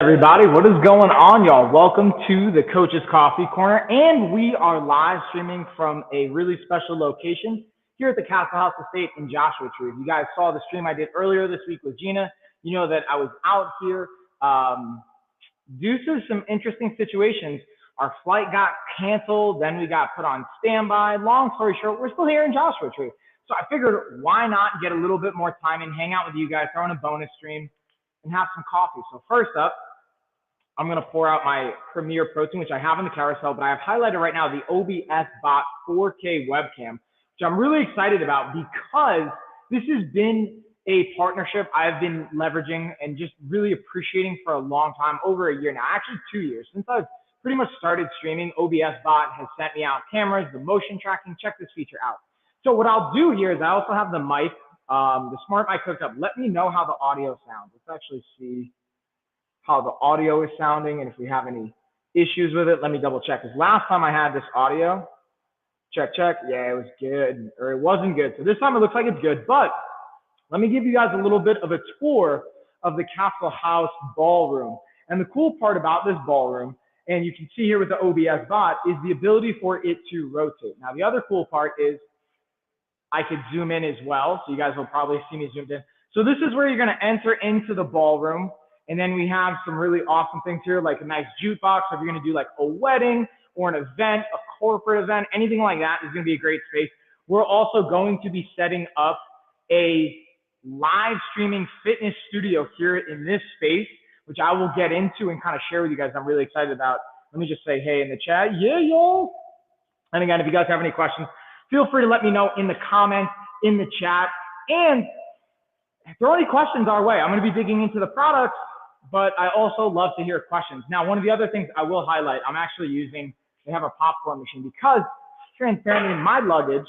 Everybody, what is going on, y'all? Welcome to the Coach's Coffee Corner, and we are live streaming from a really special location here at the Castle House Estate in Joshua Tree. If you guys saw the stream I did earlier this week with Gina, you know that I was out here due to some interesting situations. Our flight got canceled, then we got put on standby. Long story short, we're still here in Joshua Tree. So I figured, why not get a little bit more time and hang out with you guys, throw in a bonus stream, and have some coffee. So first up, I'm going to pour out my Premier Protein, which I have in the carousel, but I have highlighted right now the OBS Bot 4K webcam, which I'm really excited about because this has been a partnership I've been leveraging and just really appreciating for a long time, over a year now, actually 2 years. Since I've pretty much started streaming, OBS Bot has sent me out cameras, the motion tracking. Check this feature out. So what I'll do here is I also have the mic, the smart mic hooked up. Let me know how the audio sounds. Let's actually see how the audio is sounding, and if we have any issues with it, let me double check. Because last time I had this audio, check, yeah, it was good, or it wasn't good. So this time it looks like it's good, but let me give you guys a little bit of a tour of the Castle House ballroom. And the cool part about this ballroom, and you can see here with the OBS bot, is the ability for it to rotate. Now, the other cool part is I could zoom in as well, so you guys will probably see me zoomed in. So this is where you're gonna enter into the ballroom. And then we have some really awesome things here, like a nice jukebox. If you're going to do like a wedding or an event, a corporate event, anything like that is going to be a great space. We're also going to be setting up a live streaming fitness studio here in this space, which I will get into and kind of share with you guys. I'm really excited about. Let me just say hey in the chat. Yeah, y'all. And again, if you guys have any questions, feel free to let me know in the comments, in the chat. And throw any questions our way. I'm going to be digging into the products, but I also love to hear questions. Now, one of the other things I will highlight, I'm actually using, they have a popcorn machine because transparently my luggage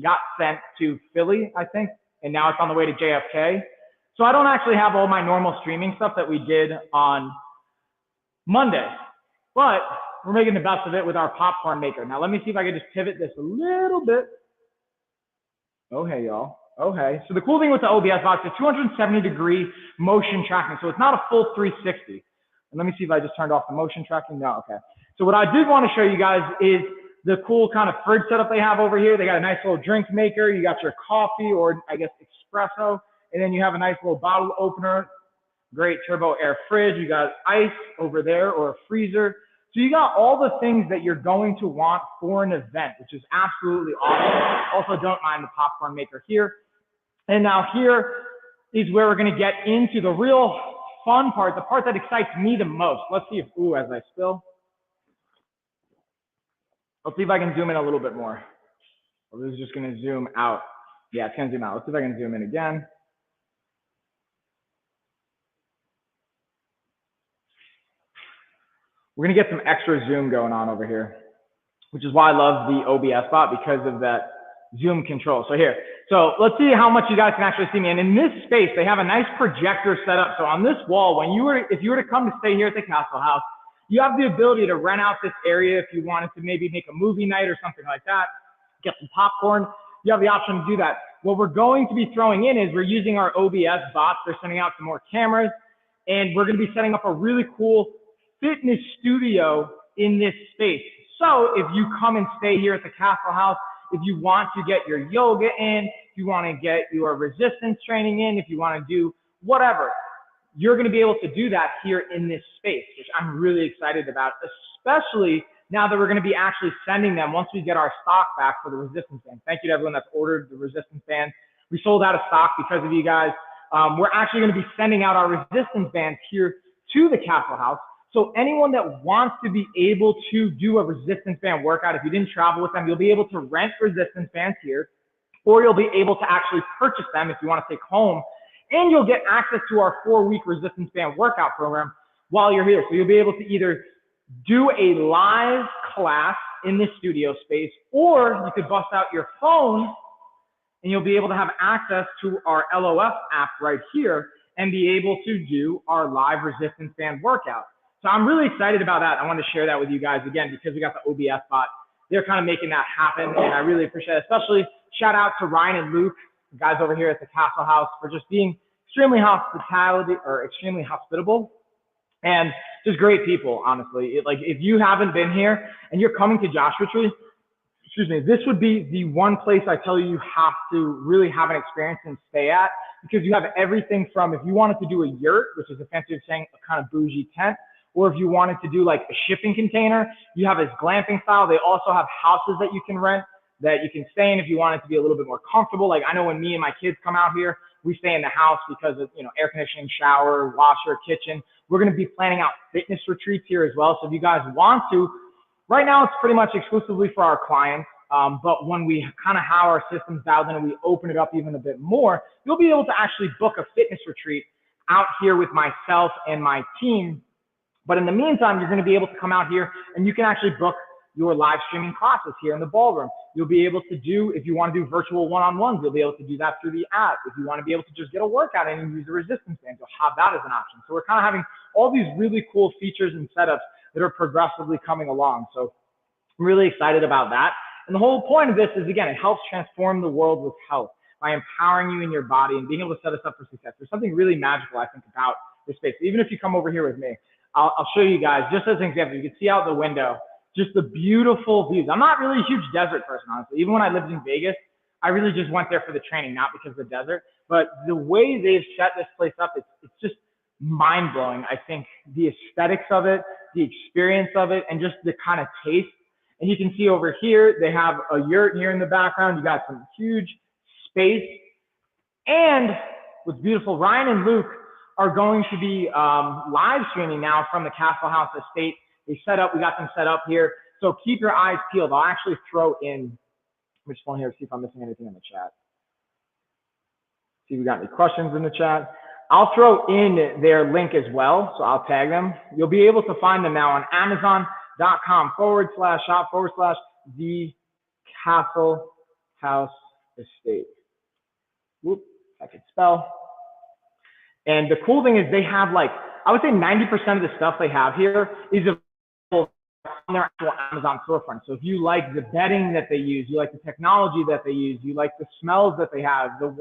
got sent to Philly, I think, and now it's on the way to JFK. So I don't actually have all my normal streaming stuff that we did on Monday, but we're making the best of it with our popcorn maker. Now, let me see if I can just pivot this a little bit. Oh, hey, y'all. Okay, so the cool thing with the OBS box is 270-degree motion tracking. So it's not a full 360. And let me see if I just turned off the motion tracking. No, okay. So what I did want to show you guys is the cool kind of fridge setup they have over here. They got a nice little drink maker. You got your coffee or I guess espresso. And then you have a nice little bottle opener. Great turbo air fridge. You got ice over there or a freezer. So you got all the things that you're going to want for an event, which is absolutely awesome. Also, don't mind the popcorn maker here. And now here is where we're going to get into the real fun part, the part that excites me the most. Let's see if, ooh, as I spill. Let's see if I can zoom in a little bit more. Or this is just going to zoom out. Yeah, it's going to zoom out. Let's see if I can zoom in again. We're going to get some extra zoom going on over here, which is why I love the OBS bot, because of that zoom control. So here, so let's see how much you guys can actually see me. And in this space, they have a nice projector set up. So on this wall, if you were to come to stay here at the Castle House, you have the ability to rent out this area if you wanted to maybe make a movie night or something like that, get some popcorn. You have the option to do that. What we're going to be throwing in is we're using our OBS bots. They're sending out some more cameras, and we're going to be setting up a really cool fitness studio in this space. So if you come and stay here at the Castle House, if you want to get your yoga in, if you want to get your resistance training in, if you want to do whatever, you're going to be able to do that here in this space, which I'm really excited about, especially now that we're going to be actually sending them once we get our stock back for the resistance band. Thank you to everyone that's ordered the resistance band. We sold out of stock because of you guys. We're actually going to be sending out our resistance bands here to the Castle House. So anyone that wants to be able to do a resistance band workout, if you didn't travel with them, you'll be able to rent resistance bands here, or you'll be able to actually purchase them if you want to take home, and you'll get access to our 4-week resistance band workout program while you're here. So you'll be able to either do a live class in this studio space, or you could bust out your phone and you'll be able to have access to our LOF app right here and be able to do our live resistance band workout. So I'm really excited about that. I wanted to share that with you guys again because we got the OBS bot. They're kind of making that happen, and I really appreciate it. Especially shout out to Ryan and Luke, the guys over here at the Castle House, for just being extremely hospitable and just great people, honestly. Like if you haven't been here and you're coming to Joshua Tree, excuse me, this would be the one place I tell you have to really have an experience and stay at, because you have everything from, if you wanted to do a yurt, which is a fancy way of saying a kind of bougie tent, or if you wanted to do like a shipping container, you have this glamping style. They also have houses that you can rent that you can stay in if you want it to be a little bit more comfortable. Like I know when me and my kids come out here, we stay in the house because of, air conditioning, shower, washer, kitchen. We're going to be planning out fitness retreats here as well. So if you guys want to, right now it's pretty much exclusively for our clients. But when we kind of have our systems dialed in and we open it up even a bit more, you'll be able to actually book a fitness retreat out here with myself and my team. But in the meantime, you're going to be able to come out here and you can actually book your live streaming classes here in the ballroom. You'll be able to do, if you want to do virtual one-on-ones, you'll be able to do that through the app. If you want to be able to just get a workout in and use the resistance bands, you'll have that as an option. So we're kind of having all these really cool features and setups that are progressively coming along. So I'm really excited about that. And the whole point of this is, again, it helps transform the world with health by empowering you in your body and being able to set us up for success. There's something really magical, I think, about this space. Even if you come over here with me, I'll show you guys, just as an example, you can see out the window, just the beautiful views. I'm not really a huge desert person, honestly. Even when I lived in Vegas, I really just went there for the training, not because of the desert. But the way they've set this place up, it's just mind-blowing. I think the aesthetics of it, the experience of it, and just the kind of taste. And you can see over here, they have a yurt here in the background. You got some huge space. And what's beautiful, Ryan and Luke are going to be live streaming now from the Castle House Estate. We got them set up here. So keep your eyes peeled. I'll actually throw in, I'm just pulling here to see if I'm missing anything in the chat. See if we got any questions in the chat. I'll throw in their link as well, so I'll tag them. You'll be able to find them now on Amazon.com/shop/the Castle House Estate. Whoop, I could spell. And the cool thing is they have, like, I would say 90% of the stuff they have here is available on their actual Amazon storefront. So if you like the bedding that they use, you like the technology that they use, you like the smells that they have, the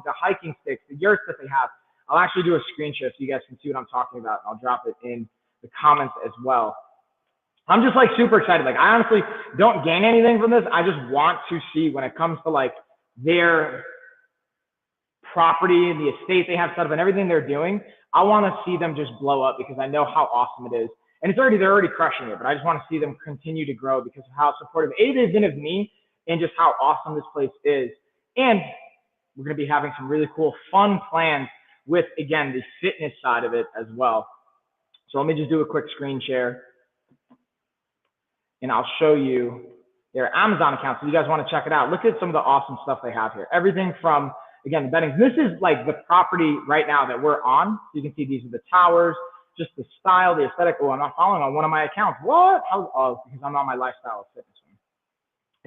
hiking sticks, the yurts that they have, I'll actually do a screen share so you guys can see what I'm talking about. I'll drop it in the comments as well. I'm just like super excited. Like I honestly don't gain anything from this. I just want to see when it comes to like their property and the estate they have set up and everything they're doing. I want to see them just blow up because I know how awesome it is. And they're already crushing it, but I just want to see them continue to grow because of how supportive they've been of me and just how awesome this place is. And we're going to be having some really cool, fun plans with, again, the fitness side of it as well. So let me just do a quick screen share and I'll show you their Amazon account. So you guys want to check it out. Look at some of the awesome stuff they have here. Everything from, again, the bedding. This is like the property right now that we're on. So you can see these are the towers, just the style, the aesthetic. Oh, I'm not following on one of my accounts. What? Oh, because I'm on my lifestyle of fitness one.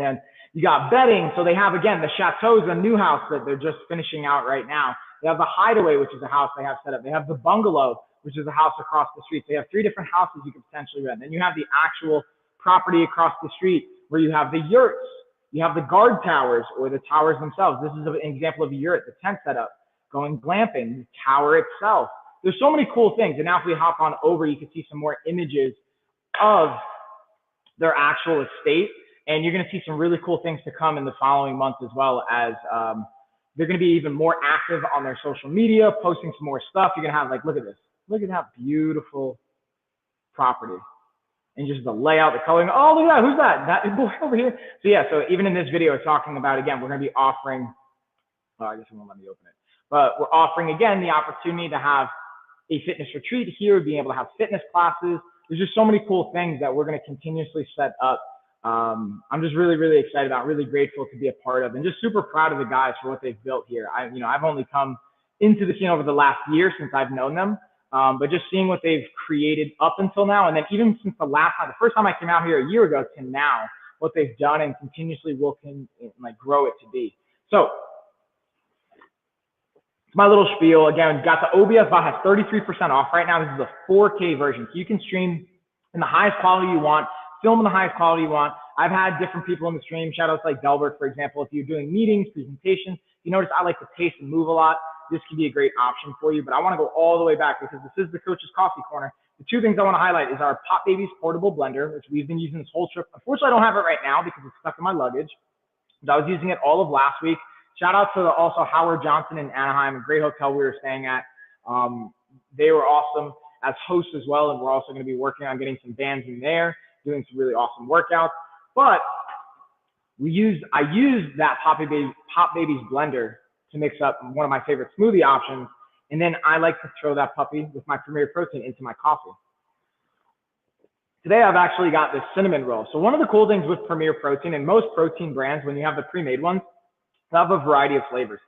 And you got bedding. So they have, again, the Chateau's a new house that they're just finishing out right now. They have the Hideaway, which is a house they have set up. They have the Bungalow, which is a house across the street. So you have 3 different houses you could potentially rent. Then you have the actual property across the street where you have the yurts. You have the guard towers or the towers themselves. This is an example of a yurt, the tent setup, going glamping, the tower itself. There's so many cool things. And now if we hop on over, you can see some more images of their actual estate. And you're going to see some really cool things to come in the following months as well, as they're going to be even more active on their social media, posting some more stuff. You're going to have, like, look at this. Look at that beautiful property. And just the layout, the coloring. Oh, look at that. Who's that? That boy over here. So yeah, so even in this video, talking about, again, we're going to be offering, I guess it won't let me open it. But we're offering, again, the opportunity to have a fitness retreat here, being able to have fitness classes. There's just so many cool things that we're going to continuously set up. I'm just really, really excited about, really grateful to be a part of, and just super proud of the guys for what they've built here. I've only come into the scene over the last year since I've known them. But just seeing what they've created up until now, and then even since the first time I came out here a year ago to now, what they've done and continuously will grow it to be. So it's my little spiel. Again, got the OBS bot has 33% off right now. This is a 4K version, so you can stream in the highest quality you want, film in the highest quality you want. I've had different people in the stream, shout outs like Delbert, for example. If you're doing meetings, presentations, you notice I like to pace and move a lot. This could be a great option for you, but I want to go all the way back because this is the Coach's Coffee Corner. the two things I want to highlight is our Pop Babies portable blender, which we've been using this whole trip. Unfortunately, I don't have it right now because it's stuck in my luggage. But I was using it all of last week. Shout out to also Howard Johnson in Anaheim, a great hotel we were staying at. They were awesome as hosts as well, and we're also going to be working on getting some bands in there, doing some really awesome workouts. But I used that Pop Babies blender to mix up one of my favorite smoothie options, and then I like to throw that puppy with my Premier Protein into my coffee. Today I've actually got this cinnamon roll. So one of the cool things with Premier Protein and most protein brands, when you have the pre-made ones, they have a variety of flavors.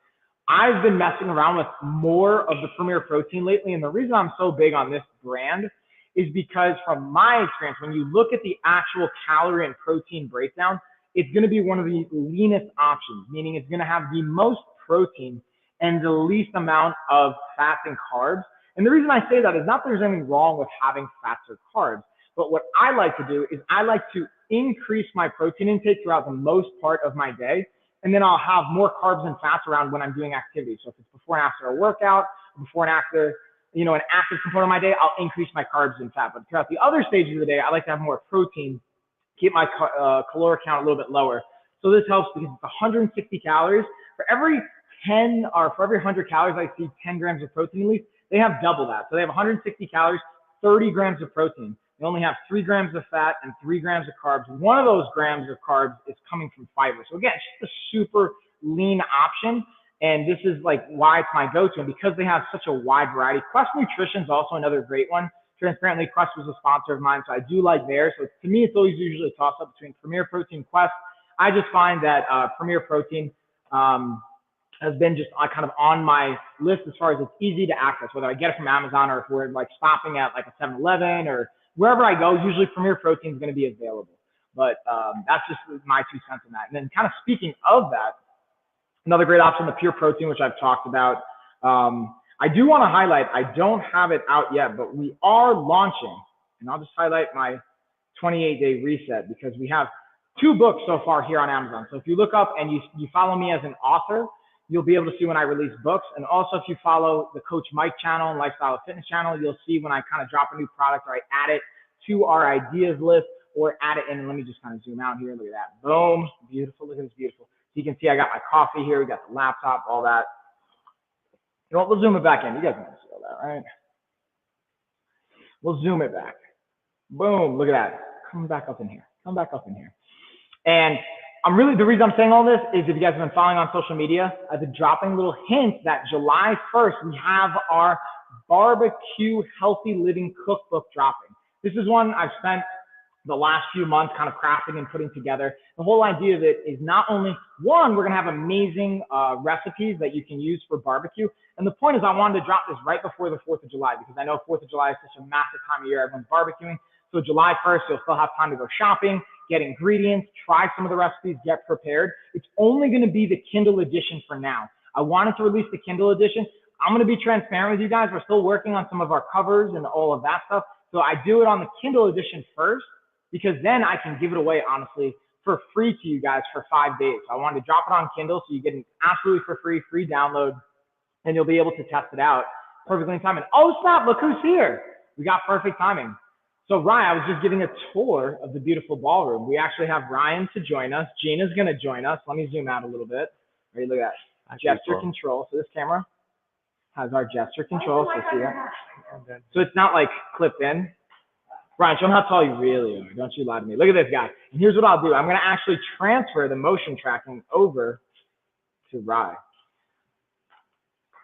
I've been messing around with more of the Premier Protein lately, and the reason I'm so big on this brand is because from my experience, when you look at the actual calorie and protein breakdown, it's going to be one of the leanest options, meaning it's going to have the most protein and the least amount of fats and carbs. And the reason I say that is not that there's anything wrong with having fats or carbs, but what I like to do is I like to increase my protein intake throughout the most part of my day, and then I'll have more carbs and fats around when I'm doing activity. So if it's before and after a workout, before and after, an active component of my day, I'll increase my carbs and fat. But throughout the other stages of the day, I like to have more protein, keep my caloric count a little bit lower. So this helps because it's 160 calories. For every 100 calories, I see 10 grams of protein at least. They have double that. So they have 160 calories, 30 grams of protein. They only have 3 grams of fat and 3 grams of carbs. One of those grams of carbs is coming from fiber. So again, it's just a super lean option. And this is like why it's my go-to. And because they have such a wide variety, Quest Nutrition is also another great one. Transparently, Quest was a sponsor of mine, so I do like theirs. So to me, it's always usually a toss-up between Premier Protein and Quest. I just find that Premier Protein has been just kind of on my list as far as it's easy to access, whether I get it from Amazon or if we're like stopping at like a 7-Eleven or wherever I go, usually Premier Protein is going to be available. But that's just my 2 cents on that. And then kind of speaking of that, another great option, the Pure Protein, which I've talked about. I do want to highlight, I don't have it out yet, but we are launching, and I'll just highlight my 28-day reset because we have 2 books so far here on Amazon. So if you look up and you follow me as an author, you'll be able to see when I release books. And also if you follow the Coach Mike channel and Lifestyle Fitness channel, you'll see when I kind of drop a new product or I add it to our ideas list or add it in. And let me just kind of zoom out here. Look at that. Boom. Beautiful. Look at this. Beautiful. So you can see I got my coffee here. We got the laptop, all that. You know what? We'll zoom it back in. You guys want to see all that, right? We'll zoom it back. Boom. Look at that. Come back up in here. Come back up in here. And the reason I'm saying all this is if you guys have been following on social media, I've been dropping little hints that July 1st, we have our barbecue healthy living cookbook dropping. This is one I've spent the last few months kind of crafting and putting together. The whole idea of it is not only, one, we're going to have amazing recipes that you can use for barbecue. And the point is I wanted to drop this right before the 4th of July because I know 4th of July is such a massive time of year. Everyone's barbecuing. So July 1st, you'll still have time to go shopping, get ingredients, try some of the recipes, get prepared. It's only going to be the Kindle edition for now. I wanted to release the Kindle edition. I'm going to be transparent with you guys. We're still working on some of our covers and all of that stuff. So I do it on the Kindle edition first because then I can give it away, honestly, for free to you guys for 5 days. So I wanted to drop it on Kindle so you get it absolutely for free download, and you'll be able to test it out perfectly in time. And oh snap, look who's here. We got perfect timing. So Ryan, I was just giving a tour of the beautiful ballroom. We actually have Ryan to join us. Gina's going to join us. Let me zoom out a little bit. Ready, look at that. Gesture control. So this camera has our gesture control. So see that? So it's not like clipped in. Ryan, show them how tall you really are. Don't you lie to me. Look at this guy. And here's what I'll do. I'm going to actually transfer the motion tracking over to Ryan.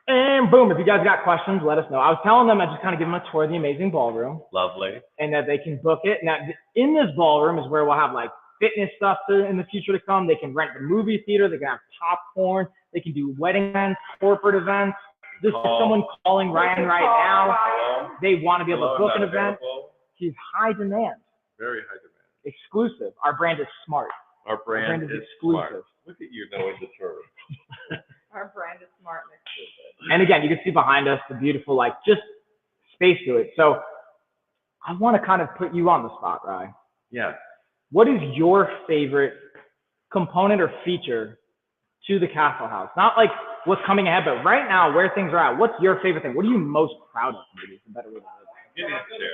And boom, if you guys got questions, let us know. I was telling them I just kind of give them a tour of the amazing ballroom. Lovely. And that they can book it. Now, in this ballroom is where we'll have like fitness stuff in the future to come. They can rent the movie theater. They can have popcorn. They can do wedding events, corporate events. This is someone calling Ryan right now. Hello. They want to be able to book an event. Available. He's high demand. Very high demand. Exclusive. Our brand is smart. Our brand is exclusive. smart. Look at you knowing the term. Our brand is smart and exclusive. And again, you can see behind us the beautiful, like, just space to it. So I want to kind of put you on the spot, Ryan. Yeah. What is your favorite component or feature to the Castle House? Not like what's coming ahead, but right now where things are at. What's your favorite thing? What are you most proud of? Maybe it's a better way to put it. Give me a chair.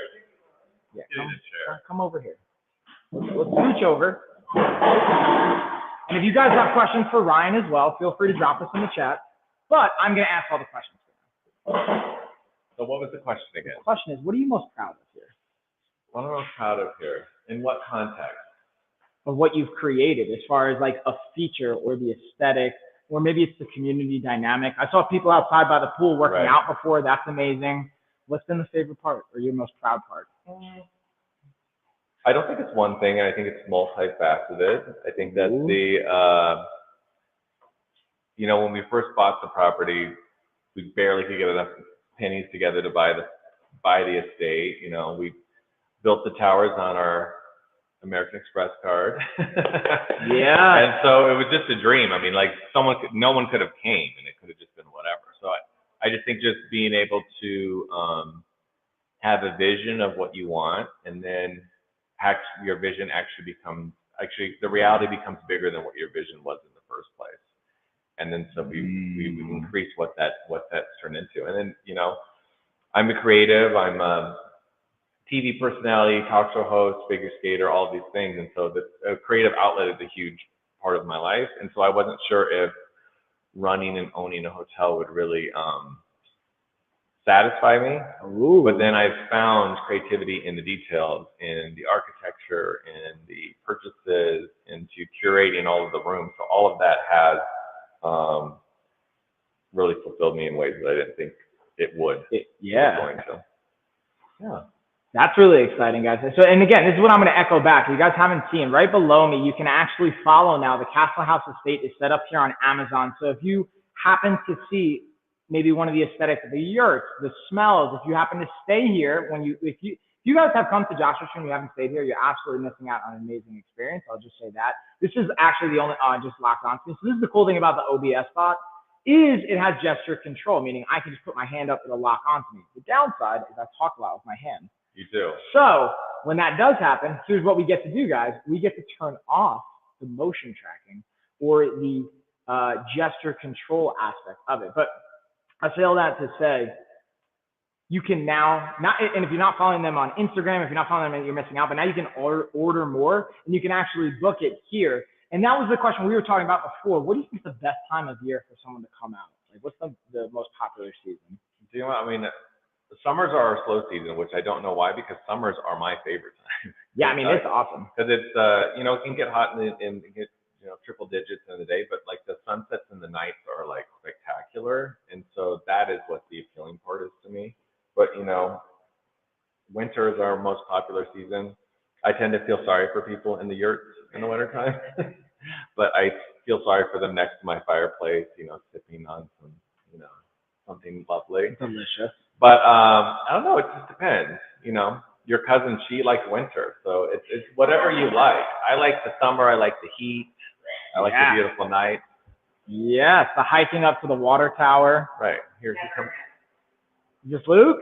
Yeah, Get in a chair. come over here. Let's scooch over. And if you guys have questions for Ryan as well, feel free to drop us in the chat. But I'm going to ask all the questions. So what was the question again? The question is, what are you most proud of here? What am I most proud of here? In what context? Of what you've created, as far as like a feature or the aesthetic, or maybe it's the community dynamic. I saw people outside by the pool working out before. That's amazing. What's been the favorite part or your most proud part? I don't think it's one thing. I think it's multifaceted. I think that you know, when we first bought the property, we barely could get enough pennies together to buy the estate. You know, we built the towers on our American Express card. Yeah. And so it was just a dream. I mean, like no one could have came, and it could have just been whatever. So I just think just being able to have a vision of what you want, and then your vision actually the reality becomes bigger than what your vision was in the first place. And then so we've increased what that's turned into. And then, you know, I'm a creative. I'm a TV personality, talk show host, figure skater, all these things. And so the creative outlet is a huge part of my life. And so I wasn't sure if running and owning a hotel would really satisfy me. Ooh. But then I've found creativity in the details, in the architecture, in the purchases, into curating all of the rooms. So all of that has really fulfilled me in ways that I didn't think it would. Yeah. Yeah. That's really exciting, guys. So, and again, this is what I'm going to echo back. If you guys haven't seen, right below me, you can actually follow now. The Castle House Estate is set up here on Amazon. So if you happen to see maybe one of the aesthetics of the yurts, the smells, if you happen to stay here, if you guys have come to Joshua Tree and you haven't stayed here, you're absolutely missing out on an amazing experience. I'll just say that. This is actually the only, just locked on to me. So this is the cool thing about the OBS spot, is it has gesture control, meaning I can just put my hand up, it'll lock onto me. The downside is I talk a lot with my hand. You do. So when that does happen, here's what we get to do, guys. We get to turn off the motion tracking or the gesture control aspect of it. But I say all that to say, you can now, and if you're not following them on Instagram, if you're not following them, you're missing out. But now you can order more, and you can actually book it here. And that was the question we were talking about before. What do you think is the best time of year for someone to come out? Like, what's the most popular season? Do you know what I mean? The summers are our slow season, which I don't know why, because summers are my favorite time. Yeah, I mean, it's awesome. Because it's, you know, it can get hot and get, you know, triple digits in the day, but like the sunsets and the nights are like spectacular. And so that is what the appealing part is to me. But, you know, winter is our most popular season. I tend to feel sorry for people in the yurts in the wintertime, but I feel sorry for them next to my fireplace, you know, sipping on some, you know, something lovely. Delicious. But I don't know, it just depends. You know, your cousin, she likes winter, so it's whatever you like. I like the summer, I like the heat, I like the beautiful night. Yes, the hiking up to the water tower. Right, here he comes. Just Luke?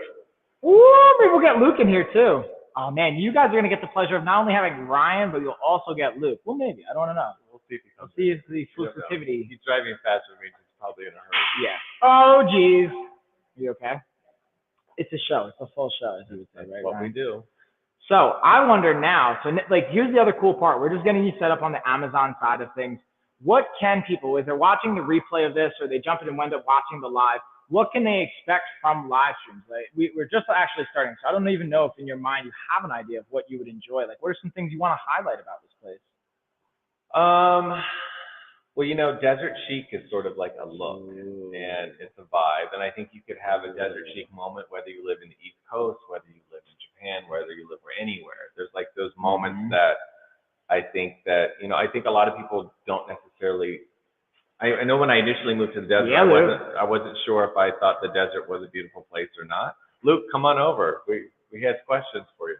Ooh, maybe we'll get Luke in here too. Oh man, you guys are gonna get the pleasure of not only having Ryan, but you'll also get Luke. Well, maybe, I don't know. We'll see if he comes. We'll see if the exclusivity. He's driving faster than me, he's probably in a hurry. Yeah. Oh geez. Are you okay? It's a show. It's a full show, as you would say, right? What Ryan? we do. So I wonder now. So like, here's the other cool part. We're just getting you set up on the Amazon side of things. What can people, if they're watching the replay of this, or they jump in and end up watching the live, what can they expect from live streams? Like, we're just actually starting, so I don't even know if in your mind you have an idea of what you would enjoy. Like, what are some things you want to highlight about this place? Well, you know, desert chic is sort of like a look. Ooh. And it's a vibe. And I think you could have a desert chic moment whether you live in the East Coast, whether you live in Japan, whether you live anywhere. There's like those moments that I think that, you know, I think a lot of people don't necessarily. I know when I initially moved to the desert, I wasn't sure if I thought the desert was a beautiful place or not. Luke, come on over. We had questions for you.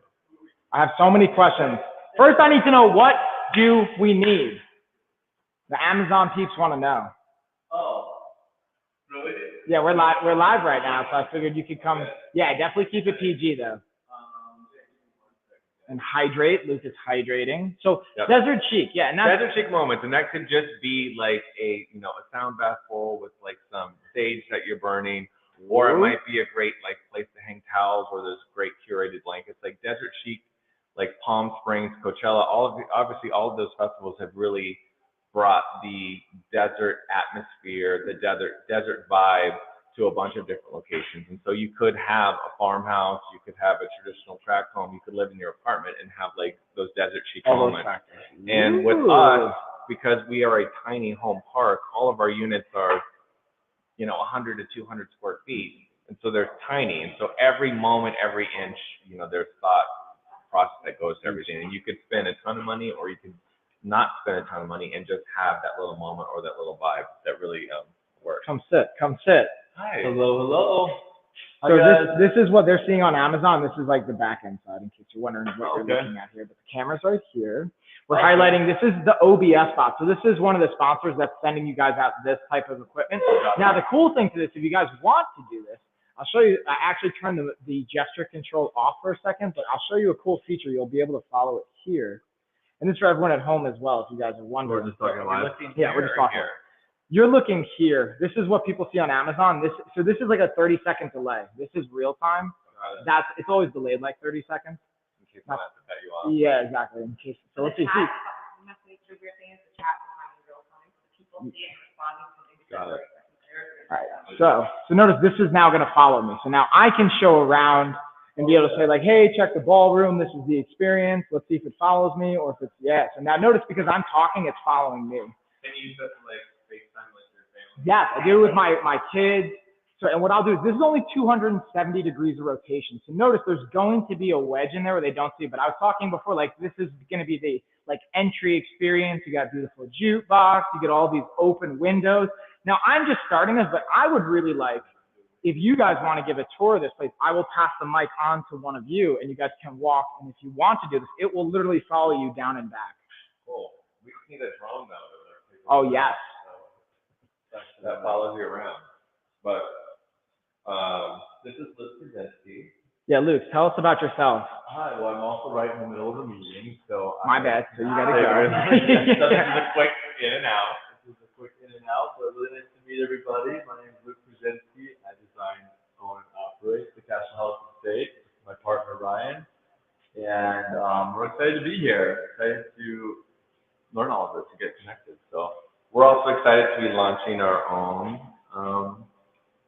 I have so many questions. First, I need to know, what do we need? The Amazon peeps want to know. Oh, really? Yeah, we're live right now, so I figured you could come. Yeah, definitely keep it PG though. And hydrate. Luke is hydrating. So desert chic, yeah. And that's desert chic moments, and that could just be like a, you know, a sound bath bowl with like some sage that you're burning, or it might be a great like place to hang towels where there's great curated blankets, like Desert Chic, like Palm Springs, Coachella. Obviously all of those festivals have really brought the desert atmosphere, the desert vibe to a bunch of different locations. And so you could have a farmhouse, you could have a traditional tract home, you could live in your apartment and have like those desert chic moments. And with us, because we are a tiny home park, all of our units are, 100 to 200 square feet. And so they're tiny. And so every moment, every inch, there's thought process that goes to everything. And you could spend a ton of money, or you could not spend a ton of money and just have that little moment or that little vibe that really works. Come sit. Hi. Hello. So this is what they're seeing on Amazon. This is like the back end side, in case you're wondering what you're looking at here. But the camera's right here. We're highlighting, this is the OBS spot. So this is one of the sponsors that's sending you guys out this type of equipment. Now the cool thing to this, if you guys want to do this, I'll show you. I actually turned the gesture control off for a second, but I'll show you a cool feature. You'll be able to follow it here. And this is for everyone at home as well, if you guys are wondering. We're just talking live. Yeah, we're just talking. Here. You're looking here. This is what people see on Amazon. So this is like a 30-second delay. This is real time. It's always delayed like 30 seconds. In case I have to cut you off. Yeah, exactly. In case. So let's see. You have to make sure your thing is the chat behind in real time. People see it responding to things. Got it. All right. So notice this is now going to follow me. So now I can show around and be able to say like, hey, check the ballroom. This is the experience. Let's see if it follows me or if it's, yeah. So now notice because I'm talking, it's following me. Can you use that to like FaceTime with your family? Yes, I do with my kids. So, and what I'll do is this is only 270 degrees of rotation. So notice there's going to be a wedge in there where they don't see, but I was talking before, like this is going to be the like entry experience. You got beautiful jukebox, you get all these open windows. Now I'm just starting this, but I would really like, if you guys want to give a tour of this place, I will pass the mic on to one of you and you guys can walk. And if you want to do this, it will literally follow you down and back. Cool. We just need a drone though. Oh, yes. That follows you around. But this is Luke Krasinski. Yeah, Luke, tell us about yourself. Hi, well, I'm also right in the middle of a meeting, so. My bad, so you gotta go. So this is a quick in and out. This is a quick in and out, but really nice to meet everybody. My name is Luke Krasinski. I design, own, and operate the Castle House Estate with my partner Ryan. And we're excited to be here, excited to learn all of this and get connected. So we're also excited to be launching our own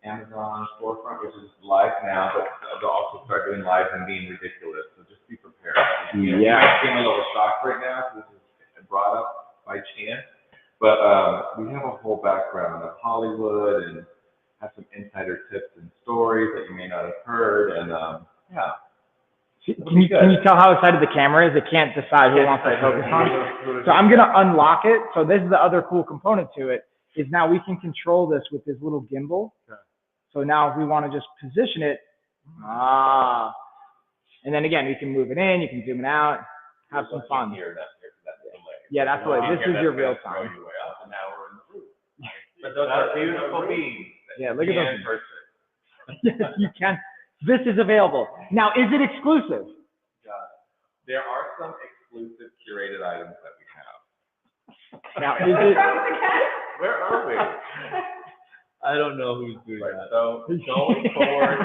Amazon storefront, which is live now, but they'll also start doing live and being ridiculous. So just be prepared. You might seem a little shocked right now because this is brought up by chance, but we have a whole background of Hollywood and have some insider tips and stories that you may not have heard. And yeah. Can you tell how excited the camera is? It can't decide who it wants to focus on. So I'm going to unlock it. So this is the other cool component to it, is now we can control this with this little gimbal. Okay. So now if we want to just position it, and then again, you can move it in, you can zoom it out, have some fun. Yeah, that's the way. This is your real time. But those are beautiful beams. Yeah, look at those. Yes, you can. This is available. Now, is it exclusive? There are some exclusive curated items that we have. Now, is it? Where are we? I don't know who's doing that. So going forward,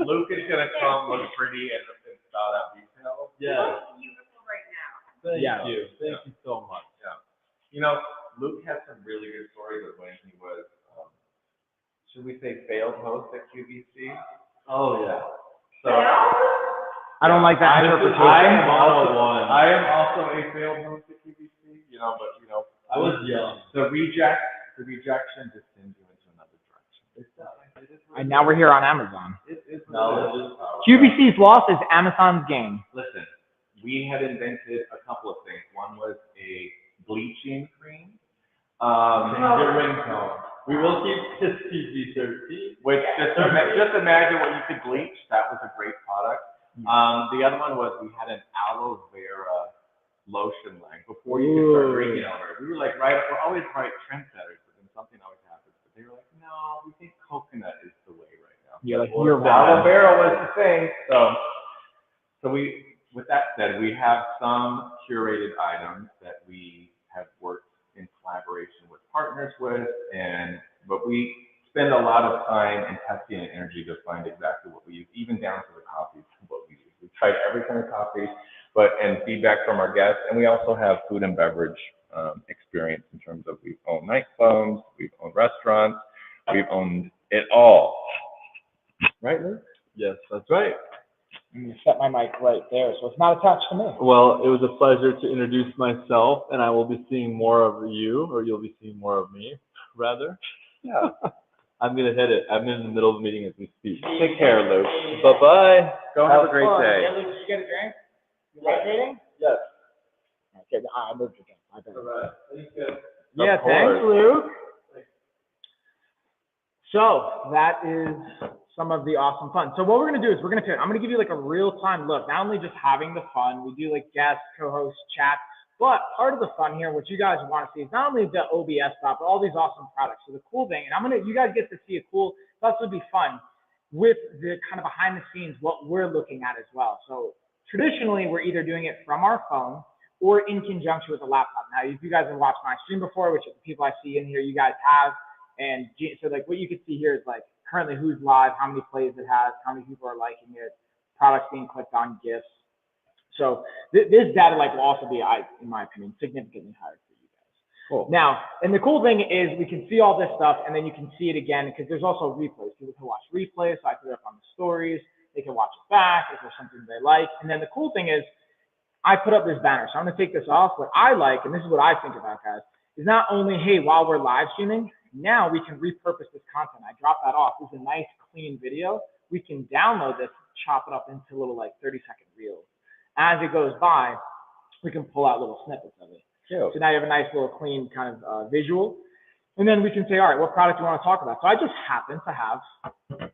Luke is going to come look pretty and spell out details. Yeah. Beautiful right now. Thank Yeah. you. Thank you so much. Yeah. Luke has some really good stories of when he was, should we say, failed host at QVC? Oh, yeah. So I don't like that interpretation. I am also a failed host at QVC, but I was young. the rejection just didn't do into another direction. And now we're here on Amazon. No, QVC's loss is Amazon's gain. Listen, we had invented a couple of things. One was a bleaching cream. your ringtone. We will keep this PG-13. Which just imagine what you could bleach. That was a great product. The other one was we had an aloe vera lotion line before you could start drinking over it. We were like, we're always right trendsetters, but then something always happens. But they were like, no, we think coconut is the way right now. You're like, you're aloe wrong. vera was the thing. So we, with that said, we have some curated items that we have worked in collaboration with partners with, but we spend a lot of time and testing and energy to find exactly what we use, even down to the coffees, what we use. We've tried every kind of coffee, and feedback from our guests. And we also have food and beverage experience in terms of we've owned nightclubs, we've owned restaurants, we've owned it all. Right, Luke? Yes, that's right. I'm going to set my mic right there, so it's not attached to me. Well, it was a pleasure to introduce myself, and I will be seeing more of you, or you'll be seeing more of me, rather. Yeah. I'm going to hit it. I'm in the middle of the meeting as we speak. Take care, Luke. Bye-bye. Go have a great day. Yeah, Luke, did you get a drink? You like eating? Yes. Okay, I moved again. I bet. All right. Thank you. Yeah, Of thanks, course. Luke. So that is some of the awesome fun. So what we're going to do is I'm going to give you like a real-time look, not only just having the fun, we do like guest, co-host, chat, but part of the fun here, what you guys want to see is not only the OBS stuff, but all these awesome products. So the cool thing, and you guys get to see a cool, this would be fun with the kind of behind the scenes, what we're looking at as well. So traditionally, we're either doing it from our phone or in conjunction with a laptop. Now, if you guys have watched my stream before, which the people I see in here, you guys have, and so like what you can see here is like currently who's live, how many plays it has, how many people are liking it, products being clicked on, GIFs. So this data like will also be, in my opinion, significantly higher for you guys. Cool. Now, and the cool thing is we can see all this stuff and then you can see it again because there's also replays. People can watch replays, so I put it up on the stories. They can watch it back if there's something they like. And then the cool thing is I put up this banner. So I'm going to take this off. What I like, and this is what I think about, guys, is not only, hey, while we're live streaming, now we can repurpose this content. I drop that off. This is a nice, clean video. We can download this, chop it up into little like 30-second reels. As it goes by, we can pull out little snippets of it. Cute. So now you have a nice little clean kind of visual. And then we can say, all right, what product do you want to talk about? So I just happen to have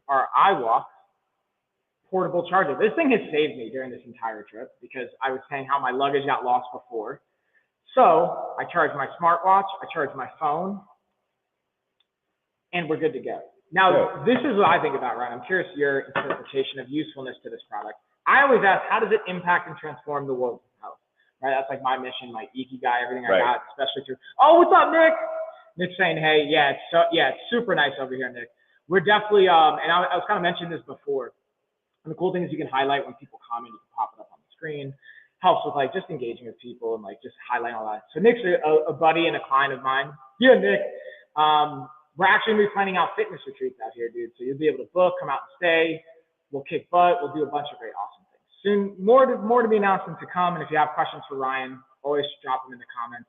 our iWalk portable charger. This thing has saved me during this entire trip because I was saying how my luggage got lost before. So I charge my smartwatch, I charge my phone, and we're good to go. Now, This is what I think about, Ryan. I'm curious your interpretation of usefulness to this product. I always ask, how does it impact and transform the world of health? Right? That's like my mission, my ikigai, everything I got, especially through. Oh, what's up, Nick? Nick's saying, hey, it's super nice over here, Nick. We're definitely, and I was kind of mentioning this before. And the cool thing is you can highlight when people comment, you can pop it up on the screen. Helps with like just engaging with people and like just highlighting all that. So Nick's a buddy and a client of mine. Yeah, Nick. We're actually going to be planning out fitness retreats out here, dude. So you'll be able to book, come out and stay. We'll kick butt. We'll do a bunch of great, awesome things. Soon, more to be announced and to come. And if you have questions for Ryan, always drop them in the comments.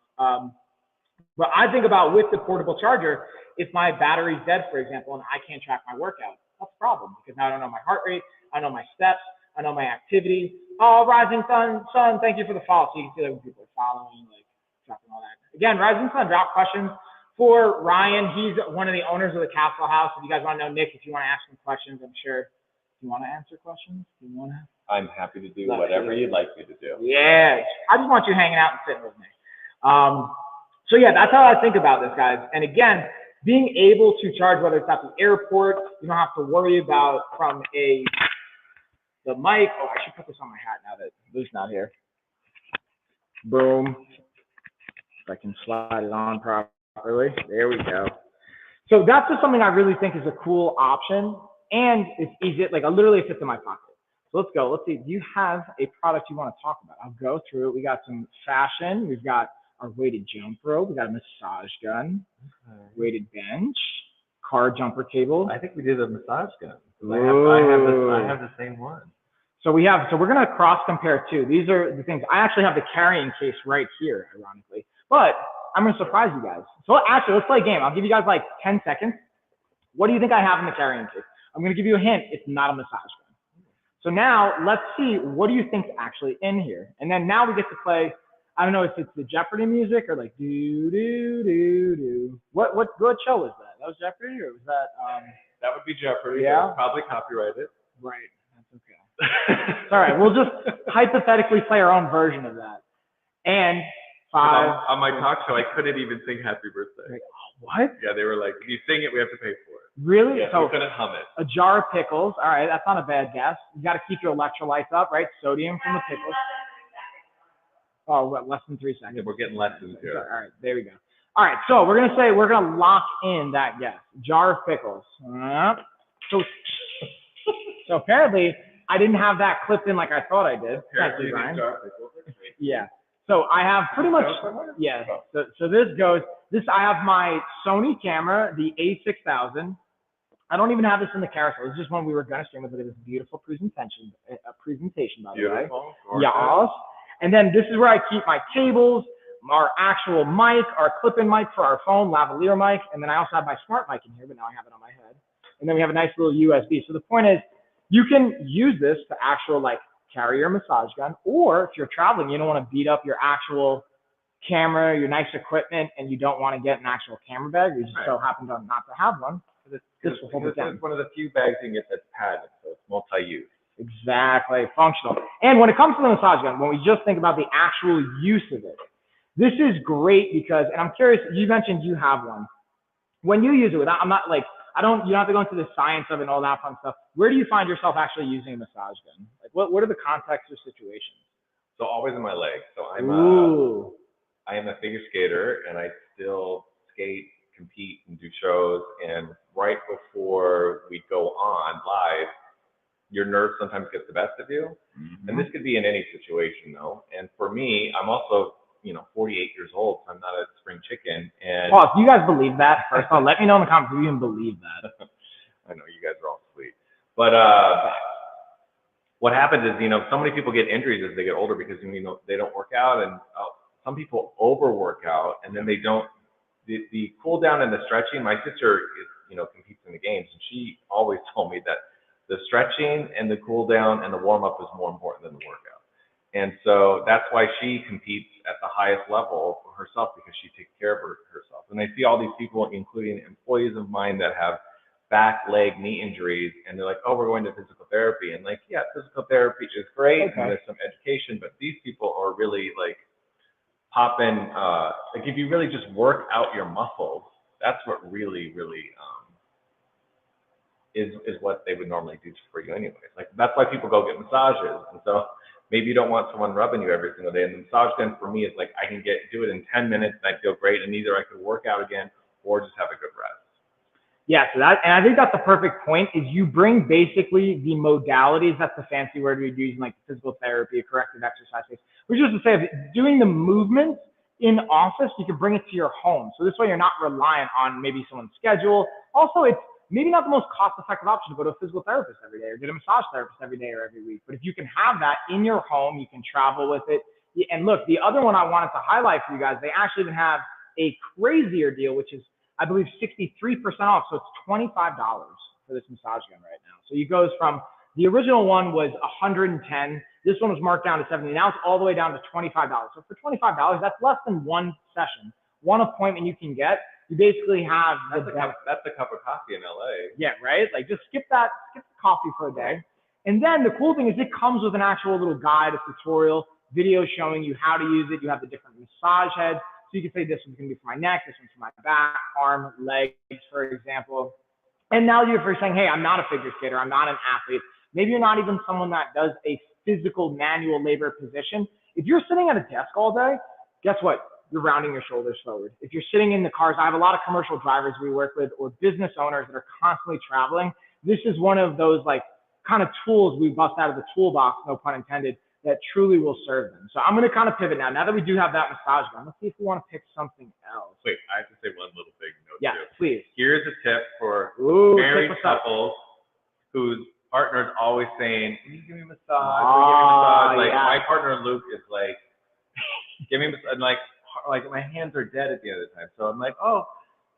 But I think about with the portable charger, if my battery's dead, for example, and I can't track my workout, that's a problem because now I don't know my heart rate, I know my steps, I know my activity. Oh, Rising Sun, thank you for the follow. So you can see that when people are following, like dropping all that. Again, Rising Sun, drop questions for Ryan. He's one of the owners of the Castle House. If you guys want to know Nick, if you want to ask him questions, I'm sure. Do you want to answer questions? Do you want to? I'm happy to do whatever you'd like me to do. Yeah, I just want you hanging out and sitting with me. So yeah, that's how I think about this, guys. And again, being able to charge, whether it's at the airport, you don't have to worry about from the mic. Oh, I should put this on my hat now that Lou's not here. Boom. If I can slide it on properly. There we go. So that's just something I really think is a cool option. And it's easy, like literally it fits in my pocket. So let's go. Let's see. Do you have a product you want to talk about? I'll go through it. We got some fashion. We've got our weighted jump rope. We got a massage gun, weighted bench, car jumper table. I think we did a massage gun. I have the same one. So we're going to cross compare too. These are the things. I actually have the carrying case right here, ironically. But I'm going to surprise you guys. So actually, let's play a game. I'll give you guys like 10 seconds. What do you think I have in the carrying case? I'm going to give you a hint. It's not a massage gun. So now let's see, what do you think's actually in here? And then now we get to play, I don't know if it's the Jeopardy music or like do do do do. What show was that? That was Jeopardy or was that That would be Jeopardy. Yeah. Probably copyrighted. Right. That's okay. It's all right. We'll just hypothetically play our own version of that. And 5. On my talk show, I couldn't even sing Happy Birthday. Like, what? Yeah, they were like, if you sing it, we have to pay for it. Really? Yeah, So we couldn't hum it. a jar of pickles. All right, that's not a bad guess. You got to keep your electrolytes up, right? Sodium from the pickles. Oh, what, less than 3 seconds. Yeah, we're getting lessons All here. right, there we go. All right, so we're gonna lock in that guess. Jar of pickles. So, so apparently I didn't have that clipped in like I thought I did. Thank you, Brian. Yeah. So I have pretty much, yeah. So this goes. I have my Sony camera, the A6000. I don't even have this in the carousel. This is just when we were gonna stream with. Look at this beautiful presentation, by the way. Yes. And then this is where I keep my cables, our actual mic, our clip-in mic for our phone, lavalier mic, and then I also have my smart mic in here, but now I have it on my head. And then we have a nice little USB. So the point is, you can use this to actual like carry your massage gun, or if you're traveling, you don't want to beat up your actual camera, your nice equipment, and you don't want to get an actual camera bag. You just so happen to not to have one. This will hold it down. It's one of the few bags you can get that's padded, so it's multi-use. Exactly, functional. And when it comes to the massage gun, when we just think about the actual use of it, this is great because, and I'm curious, you mentioned you have one. When you use it, I'm not like, you don't have to go into the science of it and all that fun stuff. Where do you find yourself actually using a massage gun? Like, what are the contexts or situations? So always in my legs. So I am a figure skater, and I still skate, compete, and do shows. And right before we go on live, your nerves sometimes get the best of you. Mm-hmm. And this could be in any situation, though. And for me, I'm also 48 years old, so I'm not a spring chicken. And well, if you guys believe that, first of all, let me know in the comments if you even believe that. I know you guys are all sweet, but what happens is, so many people get injuries as they get older because they don't work out, and some people overwork out, and then they don't. The cool down and the stretching. My sister competes in the games, and she always told me that the stretching and the cool down and the warm up is more important than the workout. And so that's why she competes at the highest level for herself, because she takes care of herself. And I see all these people, including employees of mine, that have back, leg, knee injuries, and they're like, oh, we're going to physical therapy. And like, yeah, physical therapy is great, and there's some education, but these people are really like popping, like if you really just work out your muscles, that's what really, really is what they would normally do for you anyways. Like, that's why people go get massages. And so maybe you don't want someone rubbing you every single day. And the massage gun for me is like, I can do it in 10 minutes and I feel great. And either I could work out again or just have a good rest. Yeah, so and I think that's the perfect point, is you bring basically the modalities, that's the fancy word we'd use in like physical therapy, corrective exercise, which is to say, doing the movements in office, you can bring it to your home. So this way you're not reliant on maybe someone's schedule. Also, it's maybe not the most cost-effective option to go to a physical therapist every day or get a massage therapist every day or every week. But if you can have that in your home, you can travel with it. And look, the other one I wanted to highlight for you guys, they actually even have a crazier deal, which is, I believe, 63% off. So it's $25 for this massage gun right now. So it goes from, the original one was $110. This one was marked down to $70. Now it's all the way down to $25. So for $25, that's less than one session, one appointment you can get. You basically have that's a cup of coffee in LA. Yeah, right? Like, just skip the coffee for a day. And then the cool thing is it comes with an actual little guide, a tutorial, video showing you how to use it. You have the different massage heads. So you can say this one's going to be for my neck, this one's for my back, arm, legs, for example. And now you're saying, hey, I'm not a figure skater, I'm not an athlete. Maybe you're not even someone that does a physical manual labor position. If you're sitting at a desk all day, guess what? You're rounding your shoulders forward. If you're sitting in the cars, I have a lot of commercial drivers we work with, or business owners that are constantly traveling. This is one of those like kind of tools we bust out of the toolbox, no pun intended, that truly will serve them. So I'm going to kind of pivot now. Now that we do have that massage gun, let's see if we want to pick something else. Wait, I have to say one little thing note. Yeah, too. please. Here's a tip for married couples whose partner's always saying, can you give me a massage? Like, my partner Luke is like, give me a massage. Like my hands are dead at the end of the time. So I'm like, oh,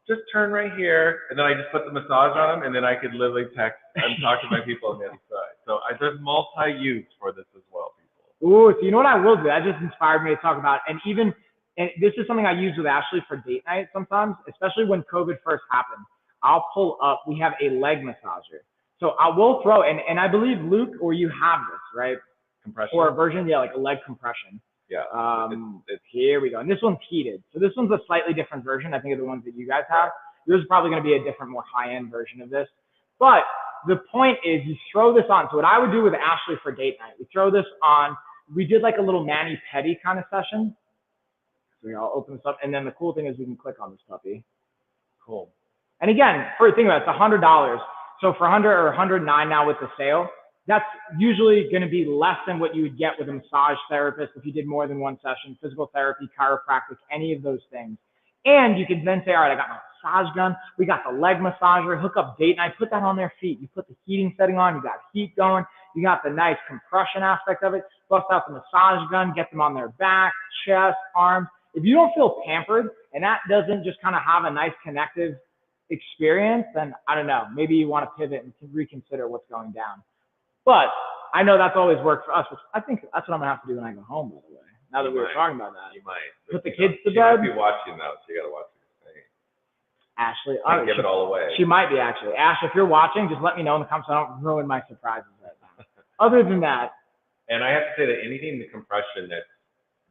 just turn right here. And then I just put the massage on him, and then I could literally text and talk to my people on the other side. So there's multi-use for this as well, people. Ooh, so you know what I will do? That just inspired me to talk about, and this is something I use with Ashley for date night sometimes, especially when COVID first happened. I'll pull up, we have a leg massager. So I will throw, and I believe Luke, or you have this, right? Compression. Or a version, yeah, like a leg compression. Yeah. Here we go. And this one's heated. So this one's a slightly different version, I think, of the ones that you guys have. Yours is probably going to be a different, more high-end version of this. But the point is, you throw this on. So what I would do with Ashley for date night, we throw this on. We did like a little mani-pedi kind of session. So I'll open this up, and then the cool thing is we can click on this puppy. Cool. And again, for think about it, it's $100. So for 100 or 109 now with the sale, that's usually going to be less than what you would get with a massage therapist if you did more than one session, physical therapy, chiropractic, any of those things. And you can then say, all right, I got my massage gun. We got the leg massager, hook up date night, put that on their feet. You put the heating setting on, you got heat going, you got the nice compression aspect of it, bust out the massage gun, get them on their back, chest, arms. If you don't feel pampered and that doesn't just kind of have a nice connective experience, then I don't know, maybe you want to pivot and reconsider what's going down. But I know that's always worked for us, which I think that's what I'm gonna have to do when I go home, by the way. Now that we were talking about that. You might. Put the kids to She bed. might be watching though, so you gotta watch this thing. Ashley, Can't give it all away. She might be actually. Ash, if you're watching, just let me know in the comments so I don't ruin my surprises right now. Other than that. And I have to say that anything, the compression that's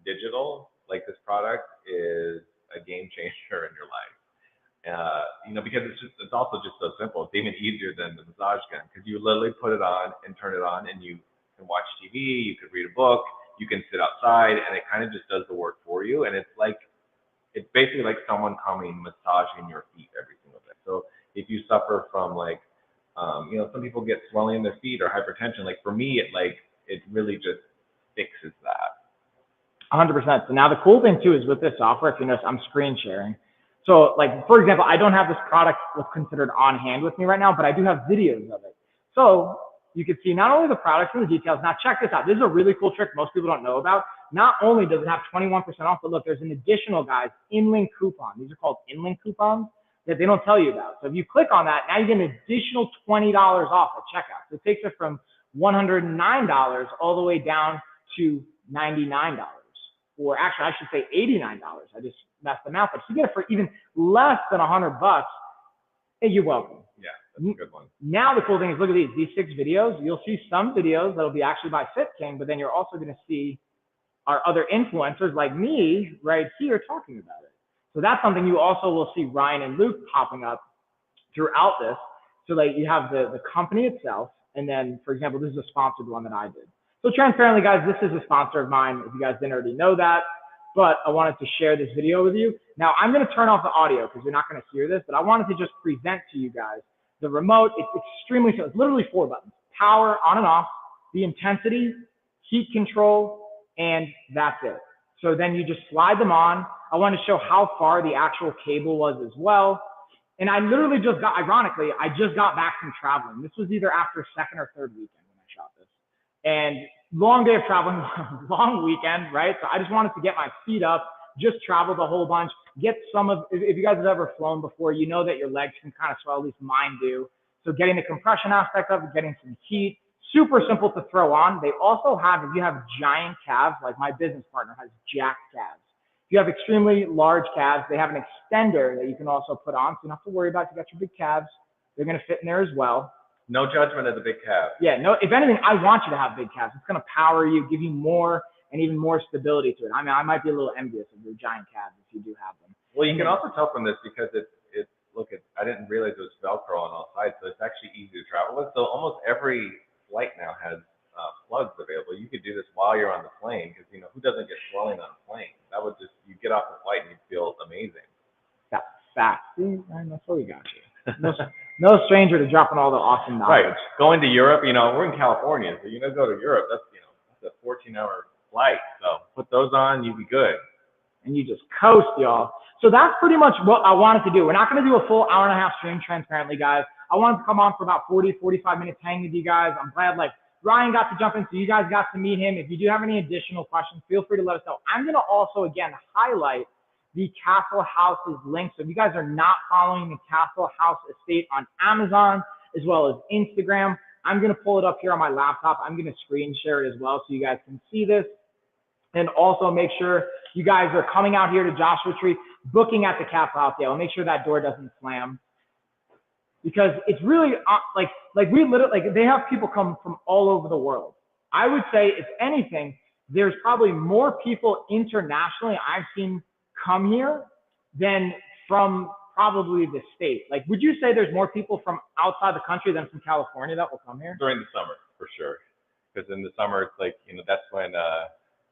digital, like this product, is a game changer in your life. Because it's also just so simple. It's even easier than the massage gun because you literally put it on and turn it on, and you can watch TV, you can read a book, you can sit outside, and it kind of just does the work for you. And it's basically like someone coming massaging your feet every single day. So if you suffer from some people get swelling in their feet or hypertension. Like for me, it really just fixes that. 100%. So now the cool thing too is with this software, if you notice, I'm screen sharing. So like, for example, I don't have this product what's considered on hand with me right now, but I do have videos of it. So you can see not only the products and the details. Now check this out. This is a really cool trick most people don't know about. Not only does it have 21% off, but look, there's an additional, guys, in-link coupon. These are called in-link coupons that they don't tell you about. So if you click on that, now you get an additional $20 off at checkout. So it takes it from $109 all the way down to $99. Or actually, I should say $89. I just messed them out. But if you get it for even less than $100, hey, you're welcome. Yeah, that's a good one. Now the cool thing is, look at these 6 videos. You'll see some videos that'll be actually by Fit King, but then you're also going to see our other influencers like me right here talking about it. So that's something you also will see Ryan and Luke popping up throughout this. So like you have the company itself, and then, for example, this is a sponsored one that I did. So transparently, guys, this is a sponsor of mine, if you guys didn't already know that, but I wanted to share this video with you. Now, I'm going to turn off the audio because you're not going to hear this, but I wanted to just present to you guys the remote. It's extremely simple. It's literally 4 buttons: power, on and off, the intensity, heat control, and that's it. So then you just slide them on. I want to show how far the actual cable was as well. And I literally just got, ironically, I just got back from traveling. This was either after 2nd or 3rd weekend when I shot this. And long day of traveling, long weekend, right? So I just wanted to get my feet up, just traveled a whole bunch, get some of, if you guys have ever flown before, you know that your legs can kind of swell, at least mine do. So getting the compression aspect of it, getting some heat, super simple to throw on. They also have, if you have giant calves, like my business partner has jacked calves. If you have extremely large calves, they have an extender that you can also put on. So you don't have to worry about, you got your big calves. They're going to fit in there as well. No judgment of the big calf. Yeah, no, if anything, I want you to have big calves. It's going to power you, give you more and even more stability to it. I mean, I might be a little envious of your giant calves if you do have them. Well, you can also tell from this because I didn't realize it was Velcro on all sides, so it's actually easy to travel with. So almost every flight now has plugs available. You could do this while you're on the plane because, who doesn't get swelling on a plane? That would just, you get off the flight and you feel amazing. That's fact. See, that's what we got you. No stranger to dropping all the awesome knowledge. Right. Going to Europe, we're in California, so go to Europe. That's a 14-hour flight. So put those on, you'll be good. And you just coast, y'all. So that's pretty much what I wanted to do. We're not going to do a full hour-and-a-half stream, transparently, guys. I wanted to come on for about 40, 45 minutes, hang with you guys. I'm glad Ryan got to jump in, so you guys got to meet him. If you do have any additional questions, feel free to let us know. I'm going to also, again, highlight the Castle House's link. So if you guys are not following the Castle House Estate on Amazon as well as Instagram, I'm going to pull it up here on my laptop. I'm going to screen share it as well so you guys can see this. And also make sure you guys are coming out here to Joshua Tree, booking at the Castle House. Yeah, we'll make sure that door doesn't slam. Because it's really we literally, they have people come from all over the world. I would say, if anything, there's probably more people internationally I've seen come here than from probably the state. Would you say there's more people from outside the country than from California that will come here? During the summer, for sure. Because in the summer, it's that's when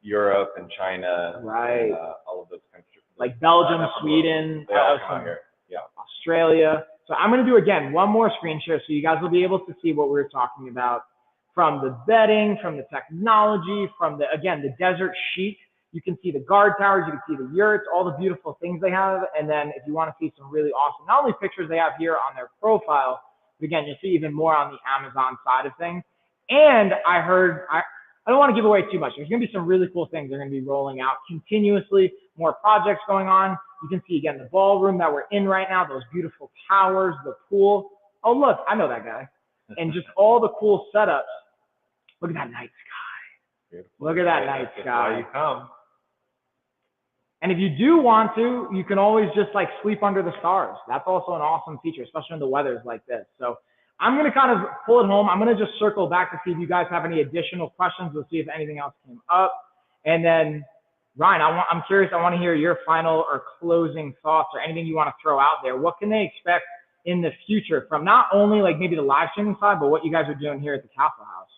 Europe and China, Right. and, all of those countries. Like Belgium, Up in Sweden, they all come out here. Yeah. Australia. So I'm going to do, again, one more screen share so you guys will be able to see what we were talking about from the bedding, from the technology, from the, again, the desert chic. You can see the guard towers, you can see the yurts, all the beautiful things they have. And then if you want to see some really awesome, not only pictures they have here on their profile, but again, you'll see even more on the Amazon side of things. And I heard, I don't want to give away too much. There's going to be some really cool things they're going to be rolling out continuously, more projects going on. You can see, again, the ballroom that we're in right now, those beautiful towers, the pool. Oh, look, I know that guy. And just all the cool setups. Look at that night sky. Beautiful. Look at that night That's sky. why you come. And if you do want to, you can always just like sleep under the stars. That's also an awesome feature, especially when the weather's like this. So I'm going to kind of pull it home. I'm going to just circle back to see if you guys have any additional questions. We'll see if anything else came up. And then, Ryan, I'm curious. I want to hear your final or closing thoughts or anything you want to throw out there. What can they expect in the future from not only like maybe the live streaming side, but what you guys are doing here at the Castle House?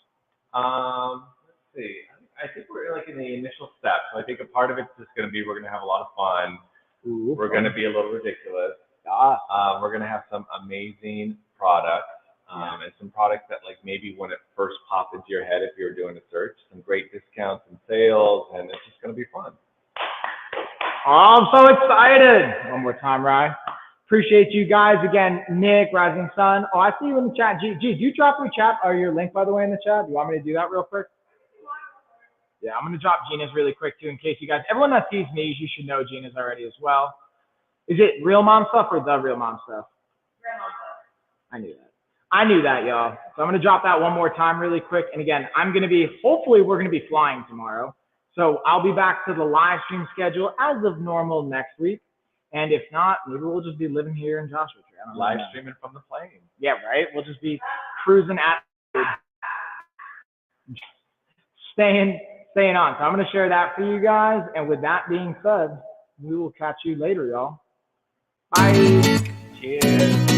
Let's see. I think we're like in the initial steps. So I think a part of it's just going to be, we're going to have a lot of fun. Ooh, We're going to be a little ridiculous. Yeah. We're going to have some amazing products. And some products that like maybe when it first popped into your head if you were doing a search, some great discounts and sales, and it's just going to be fun. Oh, I'm so excited. One more time, Ryan. Appreciate you guys. Again, Nick, Rising Sun. Oh, I see you in the chat. G, do you drop your chat or your link, by the way, in the chat? Do you want me to do that real quick? Yeah, I'm going to drop Gina's really quick, too, in case you guys, everyone that sees me, you should know Gina's already as well. Is it Real Mom Stuff or The Real Mom Stuff? Real Mom Stuff. I knew that. I knew that, y'all. So I'm going to drop that one more time really quick. And again, I'm going to be, hopefully we're going to be flying tomorrow. So I'll be back to the live stream schedule as of normal next week. And if not, maybe we'll just be living here in Joshua Tree. Live streaming from the plane. Yeah, right? We'll just be cruising at, staying on. So I'm going to share that for you guys. And with that being said, we will catch you later, y'all. Bye. Cheers.